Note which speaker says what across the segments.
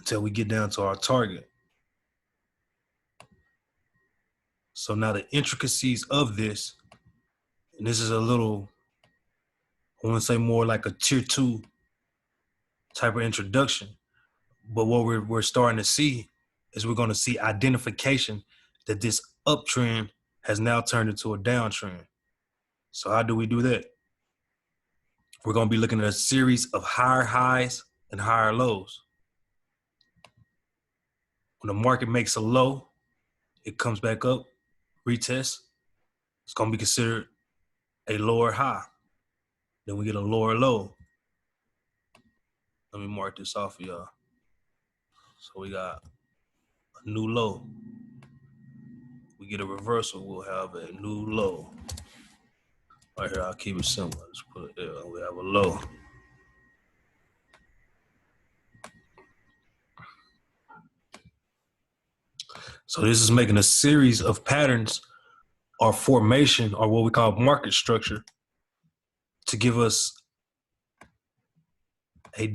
Speaker 1: until we get down to our target. So now the intricacies of this, and this is a little, I want to say more like a tier 2 type of introduction. But what we're starting to see is we're going to see identification that this uptrend has now turned into a downtrend. So how do we do that? We're going to be looking at a series of higher highs and higher lows. When the market makes a low, it comes back up, retests. It's going to be considered a lower high. Then we get a lower low. Let me mark this off for y'all. So we got a new low. We get a reversal, we'll have a new low. Right here, I'll keep it simple. Just put it there. We have a low. So this is making a series of patterns or formation or what we call market structure to give us a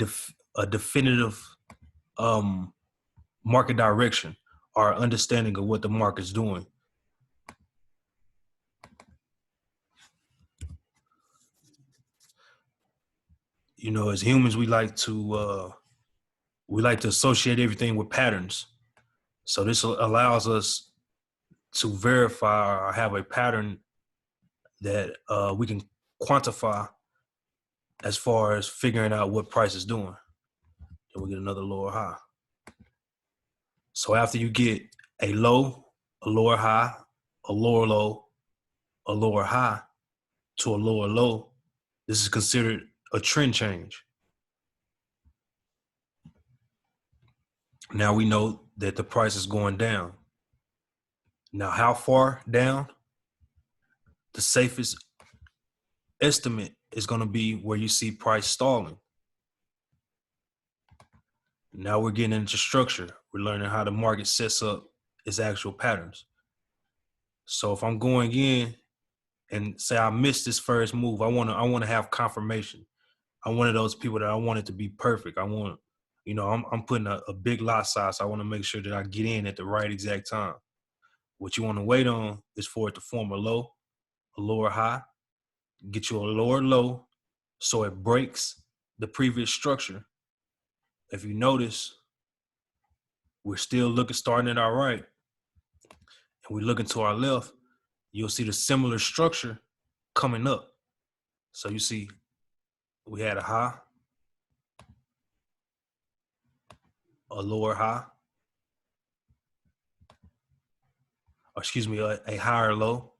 Speaker 1: definitive market direction or understanding of what the market's doing. You know, as humans, we like to associate everything with patterns. So this allows us to verify or have a pattern that we can quantify as far as figuring out what price is doing. Then we get another lower high. So after you get a low, a lower high, a lower low, a lower high to a lower low, this is considered a trend change. Now we know that the price is going down. Now, how far down? The safest estimate is going to be where you see price stalling. Now we're getting into structure. We're learning how the market sets up its actual patterns. So if I'm going in and say I missed this first move, I want to have confirmation. I'm one of those people that I want it to be perfect. I want, you know, I'm putting a big lot size. So I want to make sure that I get in at the right exact time. What you want to wait on is for it to form a low, a lower high, get you a lower low so it breaks the previous structure. If you notice, we're still starting at our right, and we looking to our left, you'll see the similar structure coming up. So you see we had a high, a lower high, or excuse me, a higher low.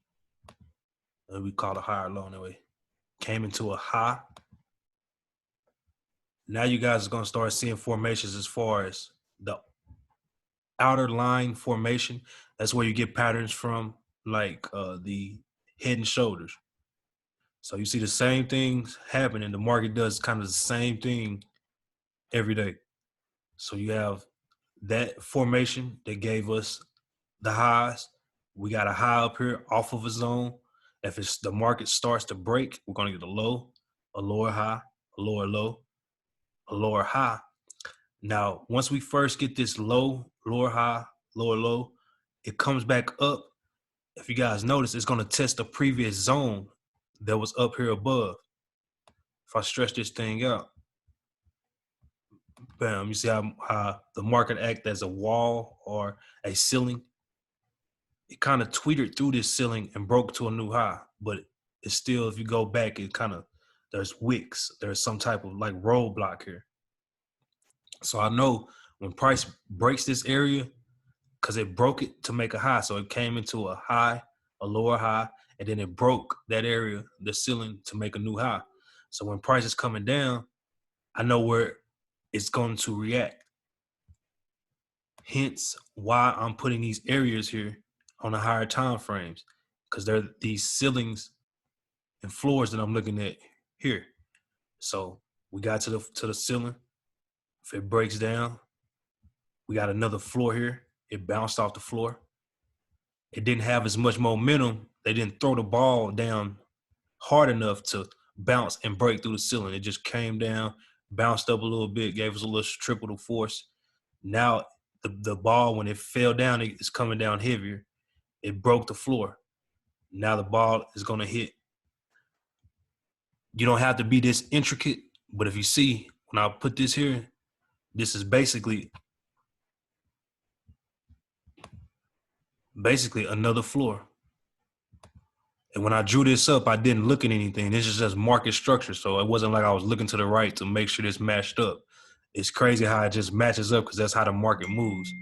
Speaker 1: We call it a higher low anyway. Came into a high. Now you guys are going to start seeing formations as far as the outer line formation. That's where you get patterns from, like the head and shoulders. So you see the same things happening. The market does kind of the same thing every day. So you have that formation that gave us the highs. We got a high up here off of a zone. If it's the market starts to break, we're going to get a low, a lower high, a lower low, a lower high. Now, once we first get this low, lower high, lower low, it comes back up. If you guys notice, it's going to test the previous zone that was up here above. If I stretch this thing out, bam, you see how the market acts as a wall or a ceiling? It kind of tweeted through this ceiling and broke to a new high, but it's still, if you go back, it kind of, there's wicks. There's some type of like roadblock here. So I know when price breaks this area, because it broke it to make a high. So it came into a high, a lower high, and then it broke that area, the ceiling, to make a new high. So when price is coming down, I know where it's going to react. Hence why I'm putting these areas here on the higher time frames, because they're these ceilings and floors that I'm looking at here. So we got to the ceiling. If it breaks down, we got another floor here. It bounced off the floor. It didn't have as much momentum. They didn't throw the ball down hard enough to bounce and break through the ceiling. It just came down, bounced up a little bit, gave us a little triple the force, Now the ball, when it fell down, it's coming down heavier. It broke the floor. Now the ball is going to hit. You don't have to be this intricate, but if you see, when I put this here, this is basically another floor. And when I drew this up, I didn't look at anything. This is just market structure. So it wasn't like I was looking to the right to make sure this matched up. It's crazy how it just matches up because that's how the market moves.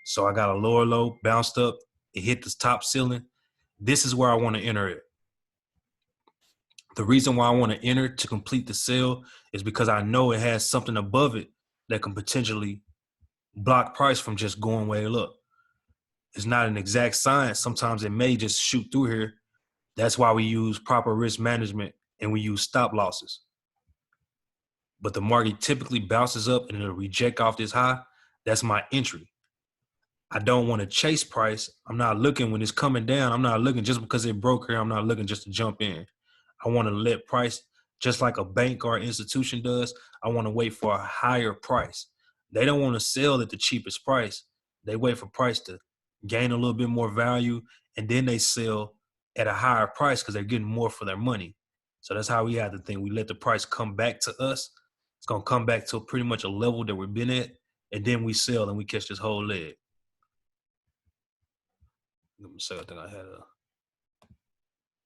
Speaker 1: So I got a lower low, bounced up. It hit the top ceiling. This is where I want to enter it. The reason why I want to enter to complete the sell is because I know it has something above it that can potentially block price from just going way up. It's not an exact science. Sometimes it may just shoot through here. That's why we use proper risk management and we use stop losses. But the market typically bounces up and it'll reject off this high. That's my entry. I don't want to chase price. I'm not looking when it's coming down. I'm not looking just because it broke here. I'm not looking just to jump in. I want to let price, just like a bank or institution does, I want to wait for a higher price. They don't want to sell at the cheapest price. They wait for price to gain a little bit more value, and then they sell at a higher price because they're getting more for their money. So that's how we have to think. We let the price come back to us. It's going to come back to pretty much a level that we've been at, and then we sell and we catch this whole leg. Let me say, I think I had a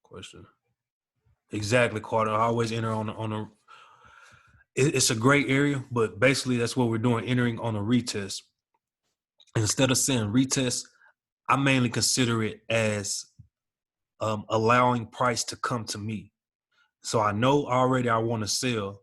Speaker 1: question. Exactly, Carter. I always enter on a. It's a gray area, but basically that's what we're doing, entering on a retest. Instead of saying retest, I mainly consider it as allowing price to come to me. So I know already I want to sell,